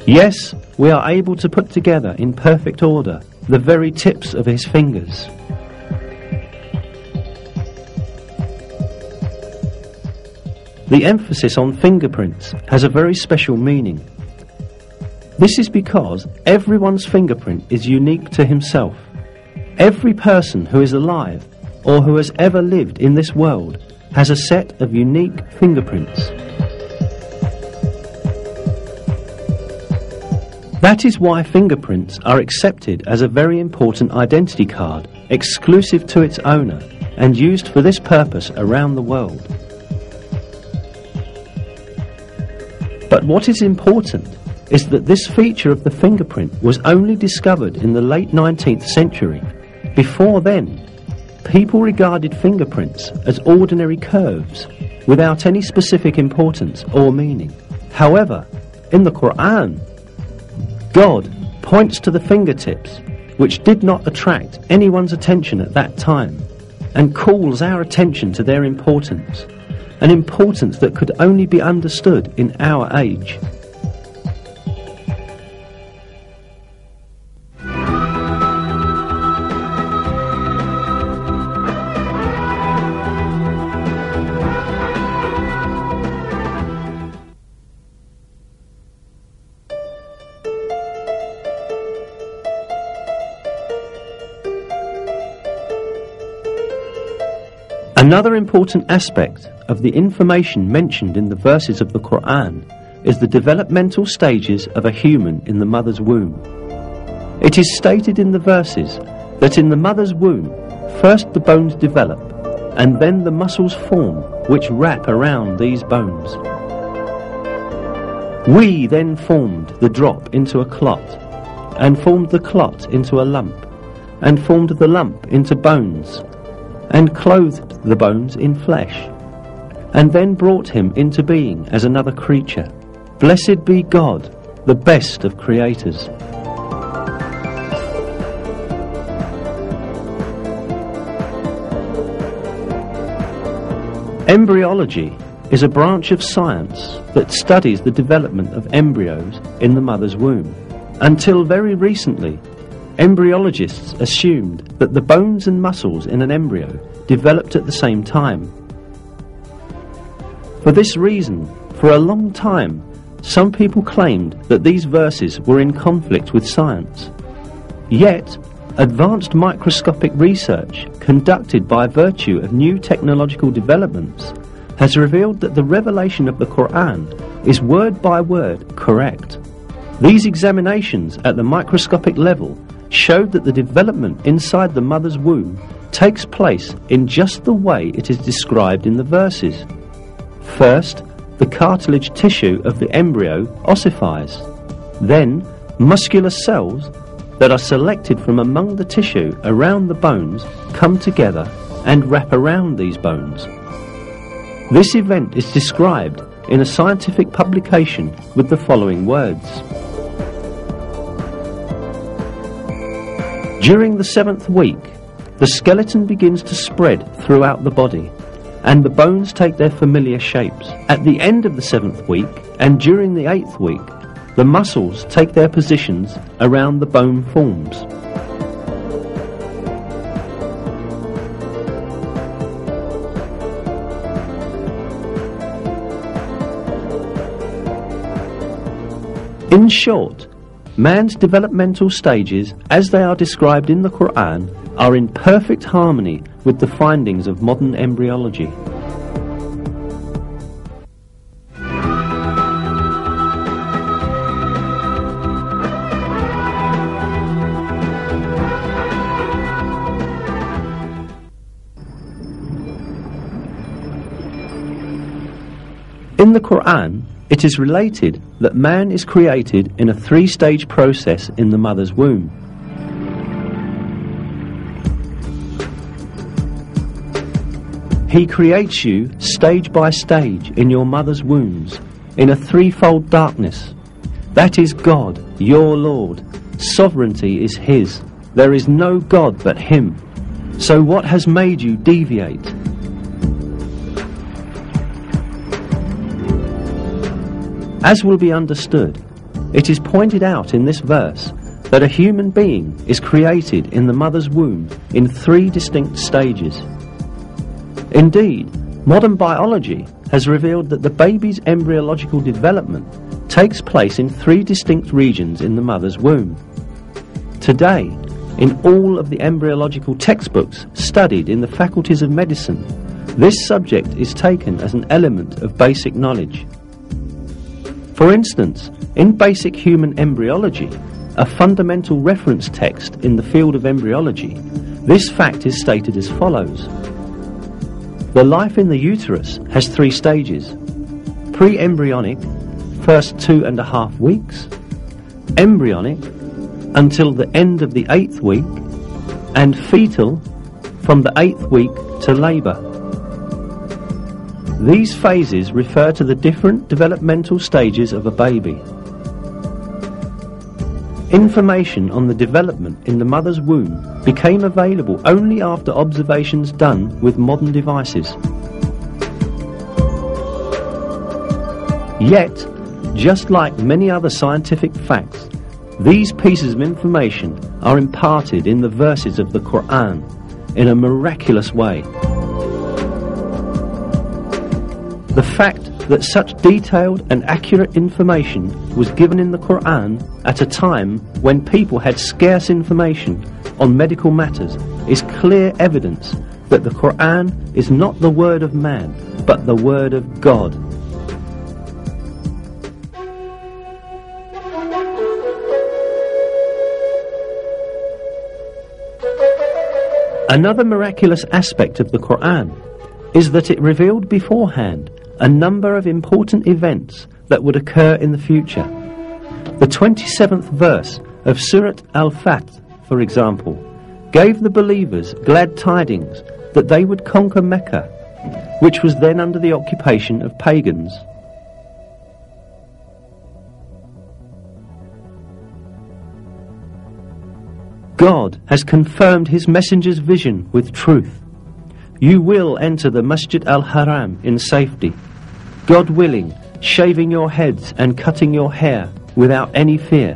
Yes, we are able to put together in perfect order the very tips of his fingers. The emphasis on fingerprints has a very special meaning. This is because everyone's fingerprint is unique to himself. Every person who is alive or who has ever lived in this world has a set of unique fingerprints. That is why fingerprints are accepted as a very important identity card, exclusive to its owner and used for this purpose around the world. But what is important is that this feature of the fingerprint was only discovered in the late 19th century. Before then, people regarded fingerprints as ordinary curves without any specific importance or meaning. However, in the Qur'an, God points to the fingertips, which did not attract anyone's attention at that time, and calls our attention to their importance, an importance that could only be understood in our age. Another important aspect of the information mentioned in the verses of the Qur'an is the developmental stages of a human in the mother's womb. It is stated in the verses that in the mother's womb, first the bones develop, and then the muscles form which wrap around these bones. We then formed the drop into a clot, and formed the clot into a lump, and formed the lump into bones, and clothed the bones in flesh, and then brought him into being as another creature. Blessed be God, the best of creators. Embryology is a branch of science that studies the development of embryos in the mother's womb. Until very recently, embryologists assumed that the bones and muscles in an embryo developed at the same time. For this reason, for a long time, some people claimed that these verses were in conflict with science. Yet, advanced microscopic research conducted by virtue of new technological developments has revealed that the revelation of the Qur'an is word by word correct. These examinations at the microscopic level showed that the development inside the mother's womb takes place in just the way it is described in the verses. First, the cartilage tissue of the embryo ossifies. Then, muscular cells that are selected from among the tissue around the bones come together and wrap around these bones. This event is described in a scientific publication with the following words. During the 7th week, the skeleton begins to spread throughout the body, and the bones take their familiar shapes. At the end of the 7th week, and during the 8th week, the muscles take their positions around the bone forms. In short, man's developmental stages, as they are described in the Qur'an, are in perfect harmony with the findings of modern embryology. In the Qur'an, it is related that man is created in a 3-stage process in the mother's womb. He creates you stage by stage in your mother's wombs in a 3-fold darkness. That is God, your Lord. Sovereignty is His. There is no God but Him. So what has made you deviate? As will be understood, it is pointed out in this verse that a human being is created in the mother's womb in 3 distinct stages. Indeed, modern biology has revealed that the baby's embryological development takes place in 3 distinct regions in the mother's womb. Today, in all of the embryological textbooks studied in the faculties of medicine, this subject is taken as an element of basic knowledge. For instance, in basic human embryology, a fundamental reference text in the field of embryology, this fact is stated as follows. The life in the uterus has 3 stages: pre-embryonic, first 2.5 weeks, embryonic, until the end of the 8th week, and fetal, from the 8th week to labour. These phases refer to the different developmental stages of a baby. Information on the development in the mother's womb became available only after observations done with modern devices. Yet, just like many other scientific facts, these pieces of information are imparted in the verses of the Qur'an in a miraculous way. The fact that such detailed and accurate information was given in the Qur'an at a time when people had scarce information on medical matters is clear evidence that the Qur'an is not the word of man, but the word of God. Another miraculous aspect of the Qur'an is that it revealed beforehand a number of important events that would occur in the future. The 27th verse of Surat Al-Fath, for example, gave the believers glad tidings that they would conquer Mecca, which was then under the occupation of pagans. God has confirmed his messenger's vision with truth. You will enter the Masjid al-Haram in safety, God willing, shaving your heads and cutting your hair without any fear.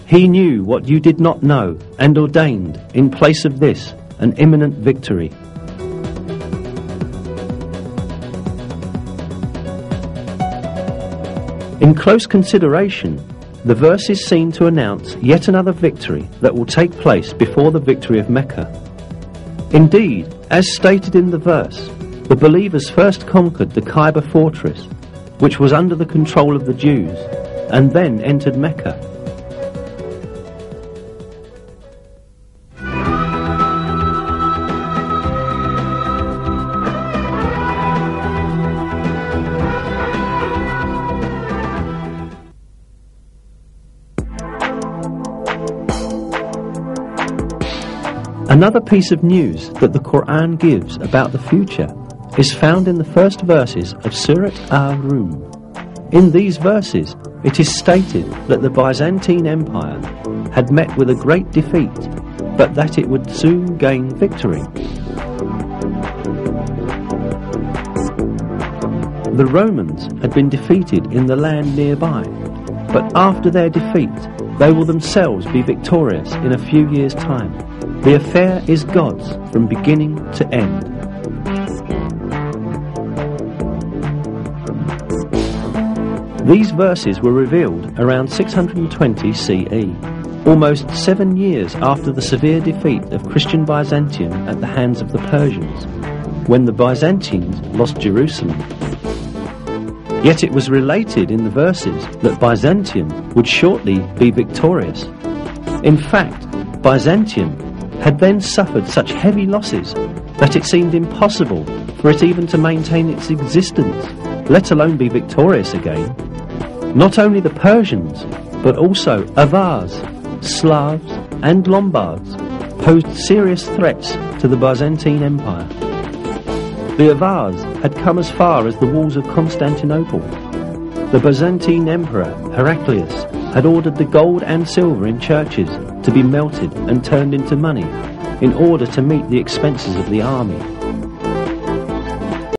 He knew what you did not know and ordained, in place of this, an imminent victory. In close consideration, the verses seem to announce yet another victory that will take place before the victory of Mecca. Indeed, as stated in the verse, the believers first conquered the Kaaba fortress, which was under the control of the Jews, and then entered Mecca. Another piece of news that the Qur'an gives about the future is found in the first verses of Surat Al-Rum. In these verses, it is stated that the Byzantine Empire had met with a great defeat, but that it would soon gain victory. The Romans had been defeated in the land nearby, but after their defeat, they will themselves be victorious in a few years' time. The affair is God's from beginning to end. These verses were revealed around 620 CE, almost 7 years after the severe defeat of Christian Byzantium at the hands of the Persians, when the Byzantines lost Jerusalem. Yet it was related in the verses that Byzantium would shortly be victorious. In fact, Byzantium had then suffered such heavy losses that it seemed impossible for it even to maintain its existence, let alone be victorious again. Not only the Persians, but also Avars, Slavs and Lombards posed serious threats to the Byzantine Empire. The Avars had come as far as the walls of Constantinople. The Byzantine Emperor, Heraclius, had ordered the gold and silver in churches to be melted and turned into money in order to meet the expenses of the army.